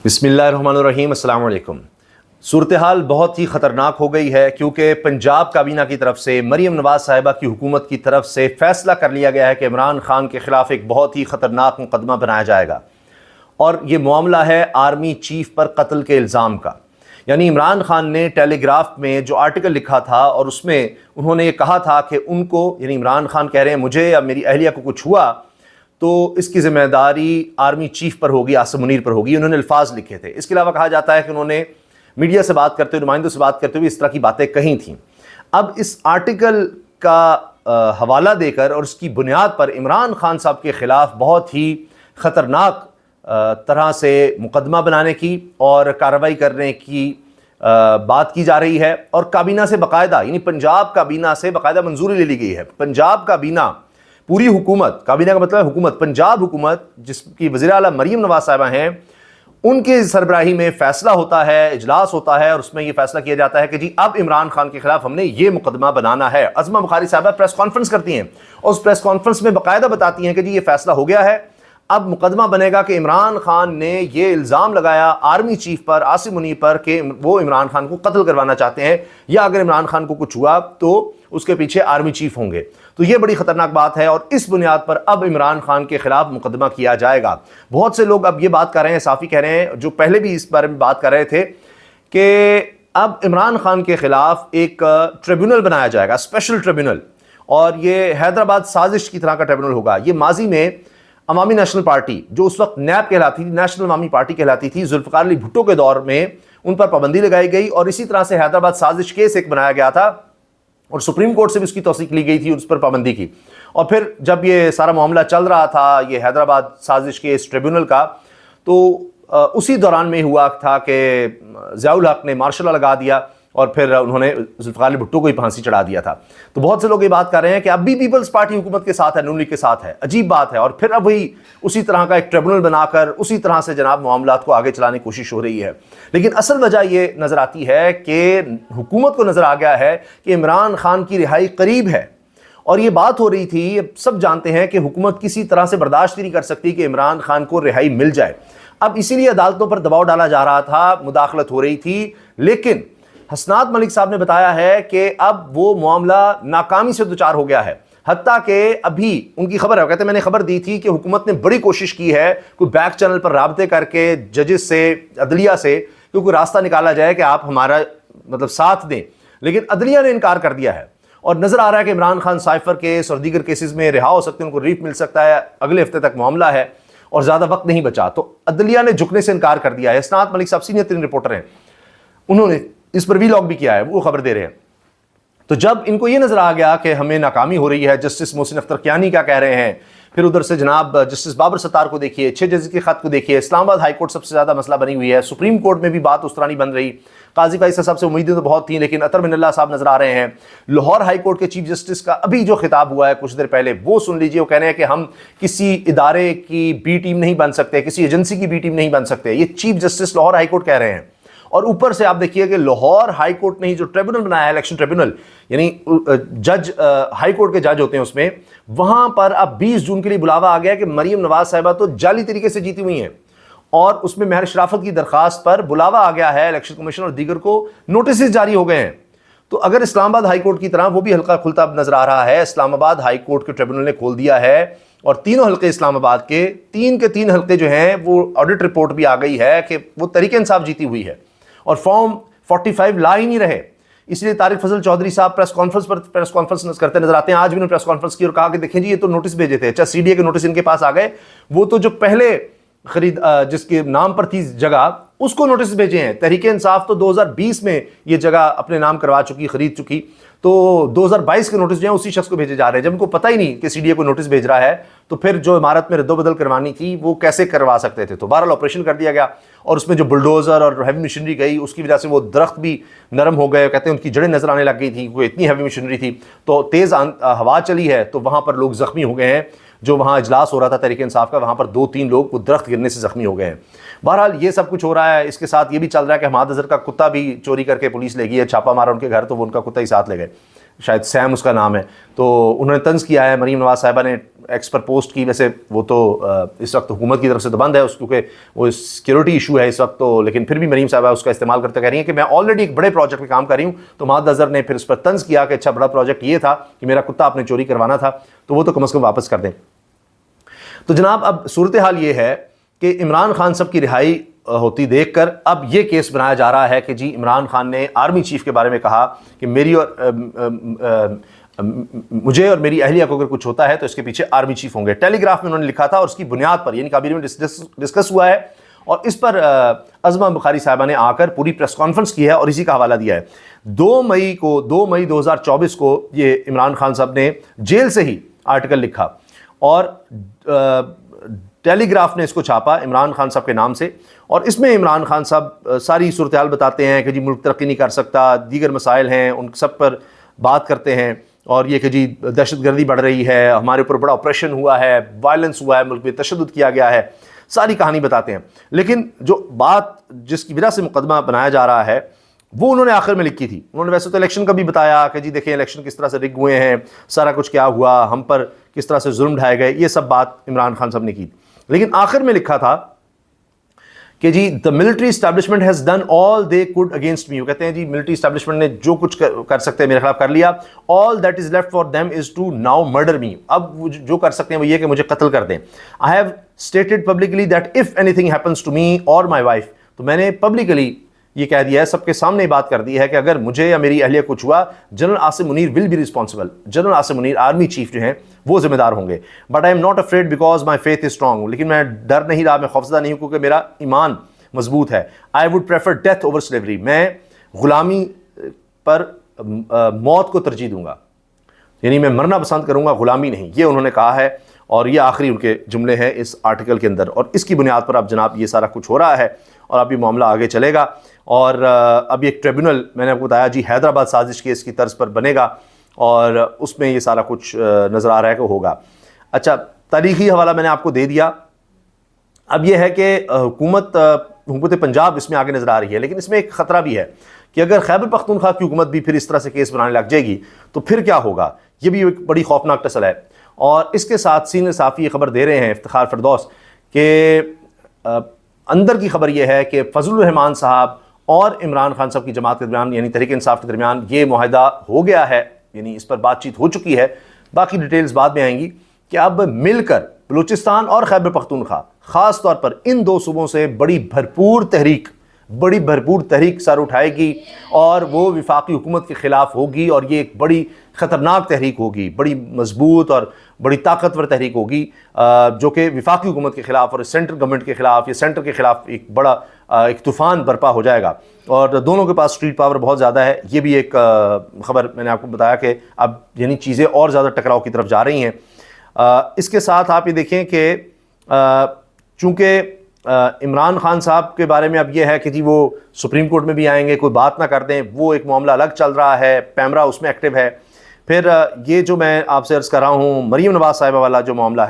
بسم اللہ الرحمن الرحیم۔ السلام علیکم۔ صورتحال بہت ہی خطرناک ہو گئی ہے کیونکہ پنجاب کابینہ کی طرف سے مریم نواز صاحبہ کی حکومت کی طرف سے فیصلہ کر لیا گیا ہے کہ عمران خان کے خلاف ایک بہت ہی خطرناک مقدمہ بنایا جائے گا، اور یہ معاملہ ہے آرمی چیف پر قتل کے الزام کا۔ یعنی عمران خان نے ٹیلی گراف میں جو آرٹیکل لکھا تھا اور اس میں انہوں نے یہ کہا تھا کہ ان کو، یعنی عمران خان کہہ رہے ہیں مجھے یا میری اہلیہ کو کچھ ہوا تو اس کی ذمہ داری آرمی چیف پر ہوگی، عاصم منیر پر ہوگی، انہوں نے الفاظ لکھے تھے۔ اس کے علاوہ کہا جاتا ہے کہ انہوں نے میڈیا سے بات کرتے ہوئے، نمائندوں سے بات کرتے ہوئے اس طرح کی باتیں کہی تھیں۔ اب اس آرٹیکل کا حوالہ دے کر اور اس کی بنیاد پر عمران خان صاحب کے خلاف بہت ہی خطرناک طرح سے مقدمہ بنانے کی اور کارروائی کرنے کی بات کی جا رہی ہے، اور کابینہ سے باقاعدہ، یعنی پنجاب کابینہ سے باقاعدہ منظوری لے لی گئی ہے۔ پنجاب کابینہ، پوری حکومت، کابینہ کا مطلب ہے حکومت، پنجاب حکومت جس کی وزیر اعلیٰ مریم نواز صاحبہ ہیں، ان کے سربراہی میں فیصلہ ہوتا ہے، اجلاس ہوتا ہے، اور اس میں یہ فیصلہ کیا جاتا ہے کہ جی اب عمران خان کے خلاف ہم نے یہ مقدمہ بنانا ہے۔ عظمہ بخاری صاحبہ پریس کانفرنس کرتی ہیں اور اس پریس کانفرنس میں باقاعدہ بتاتی ہیں کہ جی یہ فیصلہ ہو گیا ہے، اب مقدمہ بنے گا کہ عمران خان نے یہ الزام لگایا آرمی چیف پر، عاصم منیر پر، کہ وہ عمران خان کو قتل کروانا چاہتے ہیں، یا اگر عمران خان کو کچھ ہوا تو اس کے پیچھے آرمی چیف ہوں گے۔ تو یہ بڑی خطرناک بات ہے، اور اس بنیاد پر اب عمران خان کے خلاف مقدمہ کیا جائے گا۔ بہت سے لوگ اب یہ بات کر رہے ہیں، صحافی کہہ رہے ہیں جو پہلے بھی اس بارے میں بات کر رہے تھے، کہ اب عمران خان کے خلاف ایک ٹریبیونل بنایا جائے گا، اسپیشل ٹریبیونل، اور یہ حیدرآباد سازش کی طرح کا ٹریبیونل ہوگا۔ یہ ماضی میں عوامی نیشنل پارٹی، جو اس وقت نیب کہلاتی تھی، نیشنل عوامی پارٹی کہلاتی تھی، ذوالفقار علی بھٹو کے دور میں ان پر پابندی لگائی گئی، اور اسی طرح سے حیدرآباد سازش کیس ایک بنایا گیا تھا، اور سپریم کورٹ سے بھی اس کی توثیق لی گئی تھی، اس پر پابندی کی۔ اور پھر جب یہ سارا معاملہ چل رہا تھا یہ حیدرآباد سازش کے اس ٹریبیونل کا، تو اسی دوران میں ہوا تھا کہ ضیاء الحق نے مارشل لا لگا دیا، اور پھر انہوں نے ذوالفقار علی بھٹو کو ہی پھانسی چڑھا دیا تھا۔ تو بہت سے لوگ یہ بات کر رہے ہیں کہ اب بھی پیپلز پارٹی حکومت کے ساتھ ہے، نون لیگ کے ساتھ ہے، عجیب بات ہے، اور پھر اب وہی اسی طرح کا ایک ٹریبیونل بنا کر اسی طرح سے جناب معاملات کو آگے چلانے کی کوشش ہو رہی ہے۔ لیکن اصل وجہ یہ نظر آتی ہے کہ حکومت کو نظر آ گیا ہے کہ عمران خان کی رہائی قریب ہے، اور یہ بات ہو رہی تھی، سب جانتے ہیں کہ حکومت کسی طرح سے برداشت نہیں کر سکتی کہ عمران خان کو رہائی مل جائے۔ اب اسی لیے عدالتوں پر دباؤ ڈالا جا رہا تھا، مداخلت ہو رہی تھی، لیکن حسنات ملک صاحب نے بتایا ہے کہ اب وہ معاملہ ناکامی سے دوچار ہو گیا ہے۔ حتیٰ کہ ابھی ان کی خبر ہے، کہتے ہیں میں نے خبر دی تھی کہ حکومت نے بڑی کوشش کی ہے کوئی بیک چینل پر رابطے کر کے ججز سے، عدلیہ سے، کہ کوئی راستہ نکالا جائے کہ آپ ہمارا ساتھ دیں، لیکن عدلیہ نے انکار کر دیا ہے، اور نظر آ رہا ہے کہ عمران خان سائفر کیس اور دیگر کیسز میں رہا ہو سکتے ہیں، ان کو ریلیف مل سکتا ہے، اگلے ہفتے تک معاملہ ہے اور زیادہ وقت نہیں بچا، تو عدلیہ نے جھکنے سے انکار کر دیا ہے۔ حسنات ملک صاحب سینئر ترین رپورٹر ہیں، انہوں نے اس پر وی لاگ بھی کیا ہے، وہ خبر دے رہے ہیں۔ تو جب ان کو یہ نظر آ گیا کہ ہمیں ناکامی ہو رہی ہے، جسٹس محسن اختر کیانی کیا کہہ رہے ہیں، پھر ادھر سے جناب جسٹس بابر ستار کو دیکھیے، 6 ججز کے خط کو دیکھیے، اسلام آباد ہائی کورٹ سب سے زیادہ مسئلہ بنی ہوئی ہے، سپریم کورٹ میں بھی بات اس طرح نہیں بن رہی۔ قاضی فیصل صاحب سے امیدیں تو بہت تھیں، لیکن اطہر من اللہ صاحب نظر آ رہے ہیں۔ لاہور ہائی کورٹ کے چیف جسٹس کا ابھی جو خطاب ہوا ہے کچھ دیر پہلے، وہ سن لیجئے، وہ کہہ رہے ہیں کہ ہم کسی ادارے کی بی ٹیم نہیں بن سکتے، کسی ایجنسی کی بی ٹیم نہیں بن سکتے، یہ chief justice Lahore high court کہہ رہے ہیں۔ اور اوپر سے آپ دیکھیے کہ لاہور ہائی کورٹ نے ہی جو ٹریبیونل بنایا ہے، الیکشن ٹریبیونل، یعنی جج ہائی کورٹ کے جج ہوتے ہیں اس میں، وہاں پر اب 20 جون کے لیے بلاوا آ گیا کہ مریم نواز صاحبہ تو جعلی طریقے سے جیتی ہوئی ہیں، اور اس میں مہر شرافت کی درخواست پر بلاوا آ گیا ہے، الیکشن کمیشن اور دیگر کو نوٹسز جاری ہو گئے ہیں۔ تو اگر اسلام آباد ہائی کورٹ کی طرح وہ بھی حلقہ کھلتا نظر آ رہا ہے، اسلام آباد ہائی کورٹ کے ٹریبیونل نے کھول دیا ہے، اور تینوں حلقے اسلام آباد کے تین حلقے جو ہیں وہ آڈٹ رپورٹ بھی آ گئی ہے کہ وہ تحریک انصاف جیتی ہوئی ہے، اور فارم 45 لا ہی نہیں رہے۔ اس لیے طارق فضل چودھری صاحب پریس کانفرنس کرتے نظر آتے ہیں، آج بھی انہوں نے پریس کانفرنس کی اور کہا کہ دیکھیں جی یہ تو نوٹس بھیجے تھے، اچھا سی ڈی اے کے نوٹس ان کے پاس آ گئے، وہ تو جو پہلے جس کے نام پر تھی جگہ اس کو نوٹس بھیجے ہیں۔ تحریک انصاف تو 2020 میں یہ جگہ اپنے نام کروا چکی، خرید چکی، تو 2022 کے نوٹس جو ہیں اسی شخص کو بھیجے جا رہے ہیں۔ جب ان کو پتہ ہی نہیں کہ سی ڈی اے کو نوٹس بھیج رہا ہے تو پھر جو عمارت میں رد و بدل کروانی تھی وہ کیسے کروا سکتے تھے؟ تو بہرحال آپریشن کر دیا گیا، اور اس میں جو بلڈوزر اور ہیوی مشینری گئی اس کی وجہ سے وہ درخت بھی نرم ہو گئے، کہتے ہیں ان کی جڑیں نظر آنے لگ گئی تھی، وہ اتنی ہیوی مشینری تھی، تو تیز ہوا چلی ہے تو وہاں پر لوگ زخمی ہو گئے ہیں۔ جو وہاں اجلاس ہو رہا تھا تحریک انصاف کا، وہاں پر 2-3 لوگ وہ درخت گرنے سے زخمی ہو گئے ہیں۔ بہرحال یہ سب کچھ ہو رہا ہے، اس کے ساتھ یہ بھی چل رہا ہے کہ حماد اظہر کا کتا بھی چوری کر کے پولیس لے گئی ہے، چھاپا مارا ان کے گھر تو وہ ان کا کتا ہی ساتھ لے گئے، شاید سیم اس کا نام ہے، تو انہوں نے طنز کیا ہے، مریم نواز صاحبہ نے ایکس پر پوسٹ کی، ویسے وہ تو اس وقت حکومت کی طرف سے تو بند ہے اس، کیونکہ وہ سیکیورٹی ایشو ہے اس وقت تو، لیکن پھر بھی مریم صاحبہ اس کا استعمال کرتے کہہ رہی ہیں کہ میں آلریڈی ایک بڑے پروجیکٹ پہ کام کر رہی ہوں. تو معاد اظہر نے پھر اس پر طنز کیا کہ اچھا بڑا پروجیکٹ یہ تھا کہ میرا کتا آپ نے چوری کروانا تھا، تو وہ تو کم از کم واپس کر دیں. تو جناب اب صورتحال یہ ہے کہ عمران خان صاحب کی رہائی ہوتی دیکھ کر اب یہ کیس بنایا جا رہا ہے کہ جی عمران خان نے آرمی چیف کے بارے میں کہا کہ میری اور مجھے اور میری اہلیہ کو اگر کچھ ہوتا ہے تو اس کے پیچھے آرمی چیف ہوں گے. ٹیلی گراف میں انہوں نے لکھا تھا اور اس کی بنیاد پر یعنی کابینہ میں ڈسکس ہوا ہے اور اس پر عظمہ بخاری صاحبہ نے آ کر پوری پریس کانفرنس کی ہے اور اسی کا حوالہ دیا ہے. 2 مئی 2024 کو یہ عمران خان صاحب نے جیل سے ہی آرٹیکل لکھا اور ٹیلی گراف نے اس کو چھاپا عمران خان صاحب کے نام سے، اور اس میں عمران خان صاحب ساری صورتحال بتاتے ہیں کہ جی ملک ترقی نہیں کر سکتا، دیگر مسائل ہیں ان سب پر بات کرتے ہیں، اور یہ کہ جی دہشت گردی بڑھ رہی ہے، ہمارے اوپر بڑا آپریشن ہوا ہے، وائلنس ہوا ہے، ملک میں تشدد کیا گیا ہے، ساری کہانی بتاتے ہیں. لیکن جو بات جس کی وجہ سے مقدمہ بنایا جا رہا ہے وہ انہوں نے آخر میں لکھی تھی. انہوں نے ویسے تو الیکشن کا بھی بتایا کہ جی دیکھیں الیکشن کس طرح سے رگ ہوئے ہیں، سارا کچھ کیا ہوا، ہم پر کس طرح سے ظلم ڈھائے گئے، یہ سب بات عمران خان صاحب نے کی. لیکن آخر میں لکھا تھا کہ جی the military establishment has done all they could against me. وہ کہتے ہیں جی ملٹری اسٹیبلشمنٹ نے جو کچھ کر سکتے ہیں میرے خلاف کر لیا. all that is left for them is to now murder me. اب جو کر سکتے ہیں وہ یہ کہ مجھے قتل کر دیں. I have stated publicly that if anything happens to me or my wife, تو میں نے پبلکلی یہ کہہ دیا ہے، سب کے سامنے بات کر دی ہے کہ اگر مجھے یا میری اہلیہ کچھ ہوا general Asim Munir will be responsible. General Asim Munir army chief جو ہیں وہ ذمہ دار ہوں گے. But I am not afraid because my faith is strong. لیکن میں ڈر نہیں رہا، میں خوفزدہ نہیں ہوں کیونکہ میرا ایمان مضبوط ہے. I would prefer death over slavery. میں غلامی پر موت کو ترجیح دوں گا، یعنی میں مرنا پسند کروں گا، غلامی نہیں. یہ انہوں نے کہا ہے اور یہ آخری ان کے جملے ہیں اس آرٹیکل کے اندر، اور اس کی بنیاد پر اب جناب یہ سارا کچھ ہو رہا ہے اور اب یہ معاملہ آگے چلے گا. اور اب ایک ٹریبیونل میں نے آپ کو بتایا جی حیدرآباد سازش کیس کی طرز پر بنے گا اور اس میں یہ سارا کچھ نظر آ رہا ہے کہ ہوگا. اچھا تاریخی حوالہ میں نے آپ کو دے دیا. اب یہ ہے کہ حکومت پنجاب اس میں آگے نظر آ رہی ہے، لیکن اس میں ایک خطرہ بھی ہے کہ اگر خیبر پختونخوا کی حکومت بھی پھر اس طرح سے کیس بنانے لگ جائے گی تو پھر کیا ہوگا. یہ بھی ایک بڑی خوفناک ٹسل ہے. اور اس کے ساتھ سینئر صحافی یہ خبر دے رہے ہیں افتخار فردوس کہ اندر کی خبر یہ ہے کہ فضل الرحمان صاحب اور عمران خان صاحب کی جماعت کے درمیان یعنی تحریک انصاف کے درمیان یہ معاہدہ ہو گیا ہے، یعنی اس پر بات چیت ہو چکی ہے. باقی ڈیٹیلز بعد میں آئیں گی کہ اب مل کر بلوچستان اور خیبر پختونخوا خاص طور پر ان 2 صوبوں سے بڑی بھرپور تحریک سر اٹھائے گی اور وہ وفاقی حکومت کے خلاف ہوگی، اور یہ ایک بڑی خطرناک تحریک ہوگی، بڑی مضبوط اور بڑی طاقتور تحریک ہوگی جو کہ وفاقی حکومت کے خلاف اور سینٹرل گورنمنٹ کے خلاف یا سینٹر کے خلاف ایک بڑا ایک طوفان برپا ہو جائے گا. اور دونوں کے پاس اسٹریٹ پاور بہت زیادہ ہے. یہ بھی ایک خبر میں نے آپ کو بتایا کہ اب یعنی چیزیں اور زیادہ ٹکراؤ کی طرف جا رہی ہیں. اس کے ساتھ آپ یہ دیکھیں کہ چونکہ عمران خان صاحب کے بارے میں اب یہ ہے کہ جی وہ سپریم کورٹ میں بھی آئیں گے، کوئی بات نہ کر دیں، وہ ایک معاملہ الگ چل رہا ہے، پیمرا اس میں ایکٹیو ہے. پھر یہ جو میں آپ سے عرض کر رہا ہوں مریم نواز صاحبہ والا جو معاملہ ہے